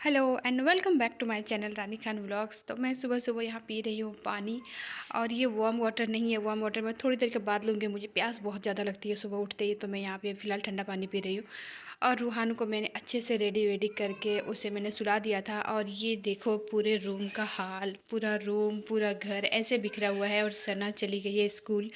Hello and welcome back to my channel Rani Khan vlogs. तो मैं सुबह सुबह यहाँ पी रही हूँ पानी। और ये वार्म वाटर नहीं है, वार्म वाटर मैं थोड़ी देर के बाद लूँगी। मुझे प्यास बहुत ज़्यादा लगती है सुबह उठते ही, तो मैं यहाँ पे फ़िलहाल ठंडा पानी पी रही हूँ। और रूहान को मैंने अच्छे से रेडी वेडी करके उसे मैंने सुला दिया था। और ये देखो पूरे रूम का हाल, पूरा रूम पूरा घर ऐसे बिखरा हुआ है। और सना चली गई है स्कूल।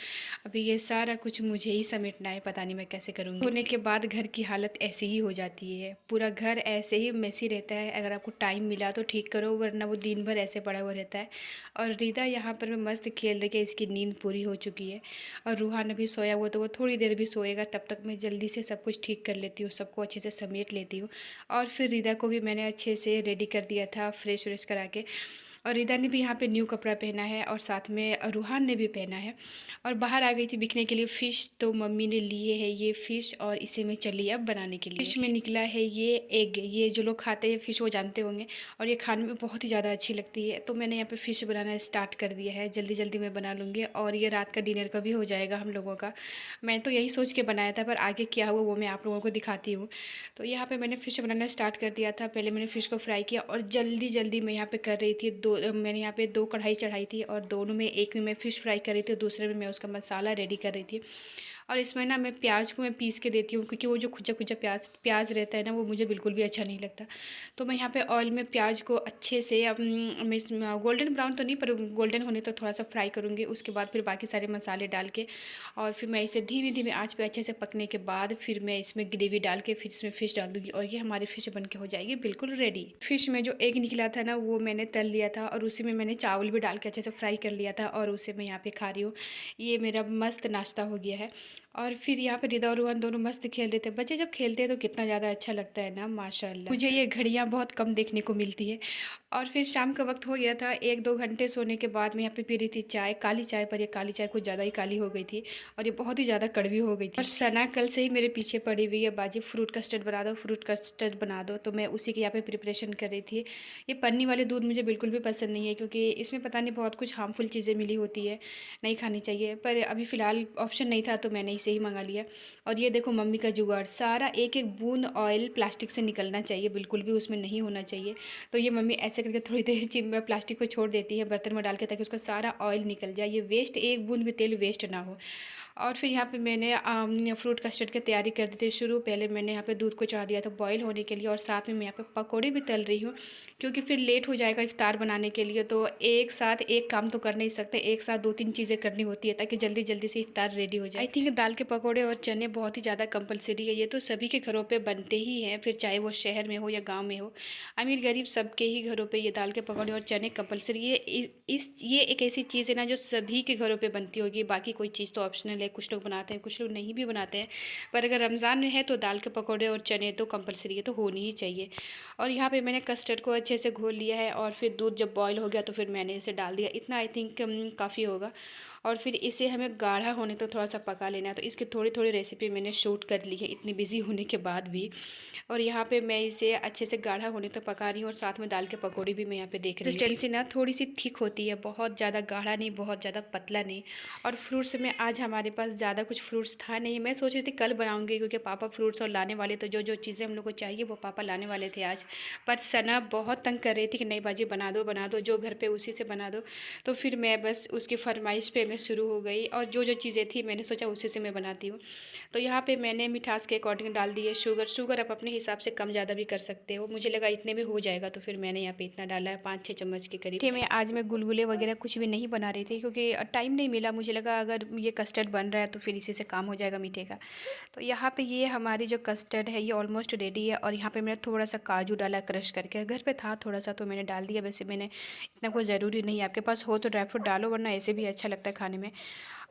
अभी ये सारा कुछ मुझे ही समेटना है, पता नहीं मैं कैसे करूँगी। होने के बाद घर की हालत ऐसी ही हो जाती है, पूरा घर ऐसे ही मेसी रहता है। अगर आपको टाइम मिला तो ठीक करो, वरना वो दिन भर ऐसे पड़ा हुआ रहता है। और रिदा यहाँ पर मैं मस्त खेल रही है, इसकी नींद पूरी हो चुकी है। और रूहान अभी सोया हुआ, तो वो थोड़ी देर भी सोएगा, तब तक मैं जल्दी से सब कुछ ठीक कर लेती हूँ, सबको अच्छे से समेट लेती हूँ। और फिर रिदा को भी मैंने अच्छे से रेडी कर दिया था, फ्रेश व्रेश करा के। और रिदा ने भी यहाँ पे न्यू कपड़ा पहना है, और साथ में रूहान ने भी पहना है। और बाहर आ गई थी बिकने के लिए फ़िश, तो मम्मी ने लिए है ये फ़िश, और इसे मैं चली अब बनाने के लिए। फ़िश में निकला है ये एग, ये जो लोग खाते हैं फ़िश वो जानते होंगे। और ये खाने में बहुत ही ज़्यादा अच्छी लगती है, तो मैंने यहाँ पे फ़िश बनाना स्टार्ट कर दिया है। जल्दी जल्दी मैं बना लूँगी, और ये रात का डिनर का भी हो जाएगा हम लोगों का। मैं तो यही सोच के बनाया था, पर आगे क्या हुआ वो मैं आप लोगों को दिखाती हूँ। तो यहाँ पे मैंने फ़िश बनाना स्टार्ट कर दिया था। पहले मैंने फ़िश को फ्राई किया, और जल्दी जल्दी मैं यहाँ पे कर रही थी मैंने यहाँ पे 2 कढ़ाई चढ़ाई थी। और दोनों में, एक में मैं फ़िश फ्राई कर रही थी और दूसरे में मैं उसका मसाला रेडी कर रही थी। और इसमें ना मैं प्याज को मैं पीस के देती हूँ, क्योंकि वो जो खुजा खुजा प्याज प्याज रहता है ना, वो मुझे बिल्कुल भी अच्छा नहीं लगता। तो मैं यहाँ पे ऑयल में प्याज को अच्छे से मैं गोल्डन ब्राउन तो नहीं, पर गोल्डन होने तो थोड़ा सा फ्राई करूँगी। उसके बाद फिर बाकी सारे मसाले डाल के, और फिर मैं इसे धीमे धीमे आँच पे अच्छे से पकने के बाद फिर मैं इसमें ग्रेवी डाल के फिर इसमें फ़िश डाल दूँगी, और ये हमारी फ़िश बन के हो जाएगी बिल्कुल रेडी। फ़िश में जो एग निकला था ना, वो मैंने तल लिया था, और उसी में मैंने चावल भी डाल के अच्छे से फ्राई कर लिया था, और उसे मैं यहाँ पे खा रही हूँ। ये मेरा मस्त नाश्ता हो गया है। और फिर यहाँ पे रिदा और रोहन दोनों मस्त खेल रहे थे। बच्चे जब खेलते हैं तो कितना ज़्यादा अच्छा लगता है ना, माशाल्लाह। मुझे ये घड़ियाँ बहुत कम देखने को मिलती है। और फिर शाम का वक्त हो गया था, 1-2 घंटे सोने के बाद मैं यहाँ पे पी रही थी चाय, काली चाय। पर ये काली चाय कुछ ज़्यादा ही काली हो गई थी, और ये बहुत ही ज़्यादा कड़वी हो गई थी। और सना कल से ही मेरे पीछे पड़ी हुई है, बाजी फ्रूट कस्टर्ड बना दो, फ्रूट कस्टर्ड बना दो। तो मैं उसी की यहाँ पे प्रिपरेशन कर रही थी। ये पन्नी वाले दूध मुझे बिल्कुल भी पसंद नहीं है, क्योंकि इसमें पता नहीं बहुत कुछ हार्मफुल चीज़ें मिली होती है, नहीं खानी चाहिए। पर अभी फ़िलहाल ऑप्शन नहीं था, तो मैंने इसे ही मंगा लिया। और ये देखो मम्मी का जुगाड़, सारा एक एक बूंद ऑयल प्लास्टिक से निकलना चाहिए, बिल्कुल भी उसमें नहीं होना चाहिए। तो ये मम्मी ऐसे करके थोड़ी देर प्लास्टिक को छोड़ देती है बर्तन में डाल के, ताकि उसका सारा ऑयल निकल जाए, ये वेस्ट, एक बूंद भी तेल वेस्ट ना हो। और फिर यहाँ पे मैंने फ्रूट कस्टर्ड की तैयारी कर दी थी शुरू। पहले मैंने यहाँ पे दूध को चढ़ा दिया था बॉईल होने के लिए, और साथ में मैं यहाँ पे पकौड़े भी तल रही हूँ, क्योंकि फिर लेट हो जाएगा इफ्तार बनाने के लिए। तो एक साथ एक काम तो कर नहीं सकते, एक साथ 2-3 चीज़ें करनी होती है, ताकि जल्दी जल्दी से इफ्तार रेडी हो जाए। आई थिंक दाल के पकौड़े और चने बहुत ही ज़्यादा कंपलसरी है, ये तो सभी के घरों पर बनते ही हैं, फिर चाहे वो शहर में हो या गाँव में हो, अमीर गरीब सबके ही घरों पे ये दाल के पकौड़े और चने कंपलसरी। ये एक ऐसी चीज़ है ना, जो सभी के घरों पे बनती होगी। बाकी कोई चीज़ तो ऑप्शनल है, कुछ लोग बनाते हैं, कुछ लोग नहीं भी बनाते हैं। पर अगर रमज़ान में है तो दाल के पकौड़े और चने तो कंपलसरी है, तो होनी ही चाहिए। और यहाँ पे मैंने कस्टर्ड को अच्छे से घोल लिया है, और फिर दूध जब बॉयल हो गया तो फिर मैंने इसे डाल दिया। इतना आई थिंक काफ़ी होगा। और फिर इसे हमें गाढ़ा होने तो थोड़ा सा पका लेना है। तो इसकी थोड़ी थोड़ी रेसिपी मैंने शूट कर ली है, इतनी बिजी होने के बाद भी। और यहाँ पे मैं इसे अच्छे से गाढ़ा होने तक पका रही हूँ, और साथ में दाल के पकौड़े भी मैं यहाँ पे देख रही हूँ। कंसिस्टेंसी ना थोड़ी सी थिक होती है, बहुत ज़्यादा गाढ़ा नहीं, बहुत ज़्यादा पतला नहीं। और फ्रूट्स में आज हमारे पास ज़्यादा कुछ फ्रूट्स था नहीं। मैं सोच रही थी कल बनाऊँगी, क्योंकि पापा फ्रूट्स और लाने वाले, तो जो जो चीज़ें हम लोग को चाहिए वो पापा लाने वाले थे आज। पर सना बहुत तंग कर रही थी कि नहीं बाजी बना दो जो घर पे उसी से बना दो। तो फिर मैं बस उसकी फरमाइश पे मैं शुरू हो गई, और जो जो चीज़ें थी मैंने सोचा उसी से मैं बनाती हूँ। तो यहाँ पे मैंने मिठास के अकॉर्डिंग डाल दी है शुगर आप अपने हिसाब से कम ज़्यादा भी कर सकते हो। मुझे लगा इतने में हो जाएगा, तो फिर मैंने यहाँ पे इतना डाला है, 5-6 चम्मच के करीब। मैं आज मैं गुलगुले वगैरह कुछ भी नहीं बना रही थी, क्योंकि टाइम नहीं मिला। मुझे लगा अगर ये कस्टर्ड बन रहा है तो फिर इसी से काम हो जाएगा मीठे का। तो यहाँ पे ये हमारी जो कस्टर्ड है ये ऑलमोस्ट रेडी है। और यहाँ पे मैंने थोड़ा सा काजू डाला क्रश करके, घर पे था थोड़ा सा तो मैंने डाल दिया। वैसे मैंने इतना कोई ज़रूरी नहीं है, आपके पास हो तो ड्राई फ्रूट डालो, वरना ऐसे भी अच्छा लगता है खाने में।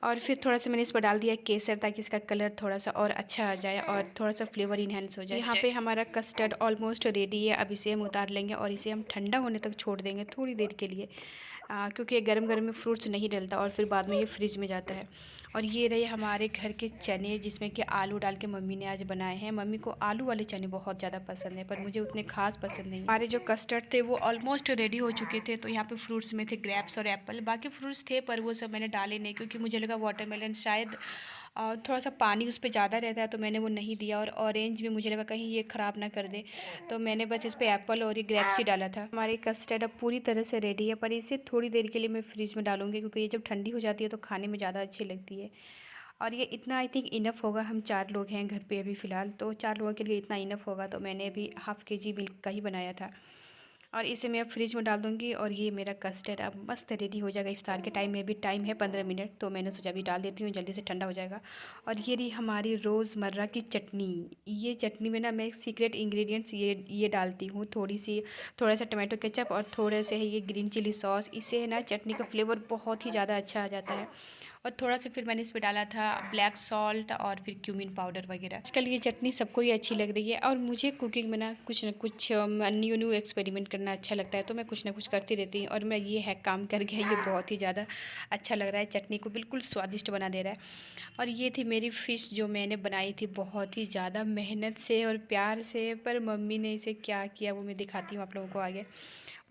और फिर थोड़ा सा मैंने इस पर डाल दिया केसर, ताकि इसका कलर थोड़ा सा और अच्छा आ जाए, और थोड़ा सा फ्लेवर इन्हेंस हो जाए। यहाँ पे हमारा कस्टर्ड ऑलमोस्ट रेडी है। अब इसे हम उतार लेंगे, और इसे हम ठंडा होने तक छोड़ देंगे थोड़ी देर के लिए, क्योंकि गरम गरम में फ्रूट्स नहीं डलता, और फिर बाद में ये फ्रिज में जाता है। और ये रहे हमारे घर के चने, जिसमें कि आलू डाल के मम्मी ने आज बनाए हैं। मम्मी को आलू वाले चने बहुत ज़्यादा पसंद है, पर मुझे उतने खास पसंद नहीं। हमारे जो कस्टर्ड थे वो ऑलमोस्ट रेडी हो चुके थे। तो यहाँ पे फ्रूट्स में थे ग्रेप्स और एप्पल, बाकी फ्रूट्स थे पर वो सब मैंने डाले नहीं, क्योंकि मुझे लगा वाटरमेलन शायद और थोड़ा सा पानी उस पे ज़्यादा रहता है तो मैंने वो नहीं दिया। और ऑरेंज भी मुझे लगा कहीं ये ख़राब ना कर दे, तो मैंने बस इस पे एप्पल और ये ग्रेप्स ही डाला था। हमारी कस्टर्ड अब पूरी तरह से रेडी है, पर इसे थोड़ी देर के लिए मैं फ्रिज में डालूंगी क्योंकि ये जब ठंडी हो जाती है तो खाने में ज़्यादा अच्छी लगती है। और ये इतना आई थिंक इनफ होगा, हम 4 लोग हैं घर पे अभी फ़िलहाल, तो 4 लोगों के लिए इतना इनफ होगा। तो मैंने अभी हाफ़ केजी मिल्क का ही बनाया था और इसे मैं अब फ्रिज में डाल दूँगी। और ये मेरा कस्टर्ड अब मस्त रेडी हो जाएगा। इफ्तार के टाइम में भी टाइम है 15 मिनट, तो मैंने सोचा अभी डाल देती हूँ, जल्दी से ठंडा हो जाएगा। और ये रही हमारी रोज़मर्रा की चटनी। ये चटनी में ना मैं एक सीक्रेट इंग्रेडिएंट्स ये डालती हूँ, थोड़ा सा टमाटो केचप और थोड़े से है ये ग्रीन चिली सॉस। इससे ना चटनी का फ्लेवर बहुत ही ज़्यादा अच्छा आ जाता है। और थोड़ा सा फिर मैंने इस पर डाला था ब्लैक सॉल्ट और फिर क्यूमिन पाउडर वगैरह। आजकल ये चटनी सबको ही अच्छी लग रही है और मुझे कुकिंग में ना कुछ न्यू न्यू एक्सपेरिमेंट करना अच्छा लगता है, तो मैं कुछ ना कुछ करती रहती हूँ। और मैं ये है काम कर गया, ये बहुत ही ज़्यादा अच्छा लग रहा है, चटनी को बिल्कुल स्वादिष्ट बना दे रहा है। और ये थी मेरी फ़िश जो मैंने बनाई थी बहुत ही ज़्यादा मेहनत से और प्यार से, पर मम्मी ने इसे क्या किया वो मैं दिखाती हूँ आप लोगों को आगे।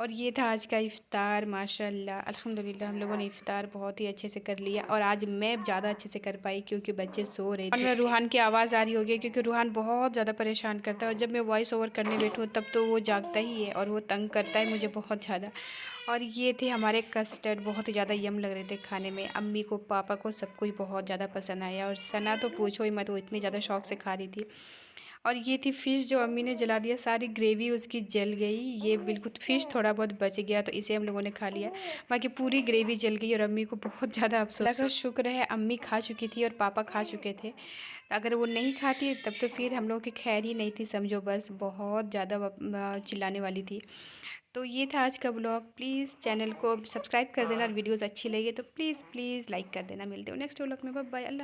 और ये था आज का इफ़्तार। माशाल्लाह अल्हम्दुलिल्लाह हम लोगों ने इफ़्तार बहुत ही अच्छे से कर लिया। और आज मैं ज़्यादा अच्छे से कर पाई क्योंकि बच्चे सो रहे थे। और मैं रूहान की आवाज़ आ रही होगी क्योंकि रूहान बहुत ज़्यादा परेशान करता है, और जब मैं वॉइस ओवर करने बैठूँ तब तो वो जागता ही है और वो तंग करता है मुझे बहुत ज़्यादा। और ये थे हमारे कस्टर्ड, बहुत ही ज़्यादा यम लग रहे थे खाने में। अम्मी को, पापा को, सबको ही बहुत ज़्यादा पसंद आया। और सना तो पूछो ही मत, वो इतनी ज़्यादा शौक से खा रही थी। और ये थी फ़िश जो अम्मी ने जला दिया, सारी ग्रेवी उसकी जल गई। ये बिल्कुल फ़िश थोड़ा बहुत बच गया तो इसे हम लोगों ने खा लिया, बाकी पूरी ग्रेवी जल गई और अम्मी को बहुत ज़्यादा अफसोस। अल्लाह का शुक्र है अम्मी खा चुकी थी और पापा खा चुके थे। अगर वो नहीं खाती तब तो फिर हम लोगों की खैर ही नहीं थी समझो, बस बहुत ज़्यादा चिल्लाने वाली थी। तो ये था आज का ब्लॉग। प्लीज़ चैनल को सब्सक्राइब कर देना और वीडियोज़ अच्छी लगी तो प्लीज़ प्लीज़ लाइक कर देना। मिलते हो नेक्स्ट ब्लॉग में। Bye bye. अल्लाह।